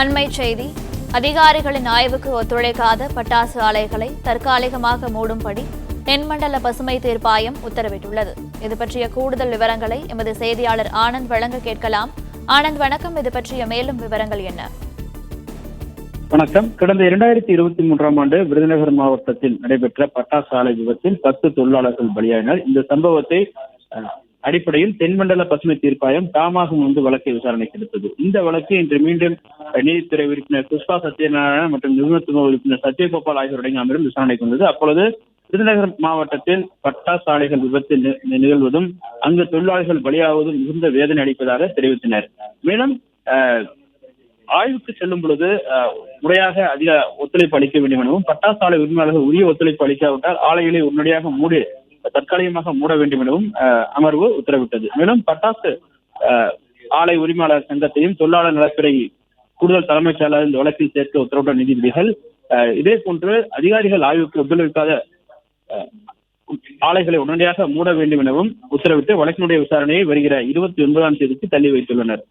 அண்மைச் செய்தி. அதிகாரிகளின் ஆய்வுக்கு ஒத்துழைக்காத பட்டாசு ஆலைகளை தற்காலிகமாக மூடும்படி தென்மண்டல பசுமை தீர்ப்பாயம் உத்தரவிட்டுள்ளது. இது பற்றிய கூடுதல் விவரங்களை எமது செய்தியாளர் ஆனந்த் வழங்க கேட்கலாம். ஆனந்த், வணக்கம். இது பற்றிய மேலும் விவரங்கள் என்ன? வணக்கம். கடந்த 2023ஆம் ஆண்டு விருதுநகர் மாவட்டத்தில் நடைபெற்ற பட்டாசு ஆலை விபத்தில் 10 தொழிலாளர்கள் பலியாயினர். இந்த சம்பவத்தை அடிப்படையில் தென்மண்டல பசுமை தீர்ப்பாயம் தாமாக முன்பு வழக்கை விசாரணைக்கு எடுத்தது. இந்த வழக்கு இன்று மீண்டும் நீதித்துறை உறுப்பினர் புஷ்பா சத்யநாராயணன் மற்றும் நிபுணத்துவ உறுப்பினர் சத்யகோபால் ஆகியோருடைய அமர்வில் விசாரணைக்கு வந்தது. அப்பொழுது விருதுநகர் மாவட்டத்தில் பட்டாசு ஆலைகள் விபத்து நிகழ்வதும் அங்கு தொழிலாளர்கள் பலியாவதும் மிகுந்த வேதனை அளிப்பதாக தெரிவித்தனர். மேலும் ஆய்வுக்கு செல்லும் பொழுது முறையாக அதிக ஒத்துழைப்பு அளிக்க வேண்டும் எனவும், பட்டாசு ஆலை உரிமையாளர்கள் உரிய ஒத்துழைப்பு அளிக்காவிட்டால் ஆலைகளை உடனடியாக தற்காலிகமாக மூட வேண்டும் எனவும் அமர்வு உத்தரவிட்டது. மேலும் பட்டாசு ஆலை உரிமையாளர் சங்கத்தையும் தொழிலாளர் நலத்துறை கூடுதல் தலைமைச் செயலாளர் இந்த வழக்கில் சேர்க்க உத்தரவிட்ட நீதிபதிகள் இதே போன்று அதிகாரிகள் ஆய்வுக்கு ஒத்துழைக்காத ஆலைகளை உடனடியாக மூட வேண்டும் எனவும் உத்தரவிட்டு வழக்கினுடைய விசாரணையை வருகிற 29ஆம் தேதிக்கு தள்ளி வைத்துள்ளனர்.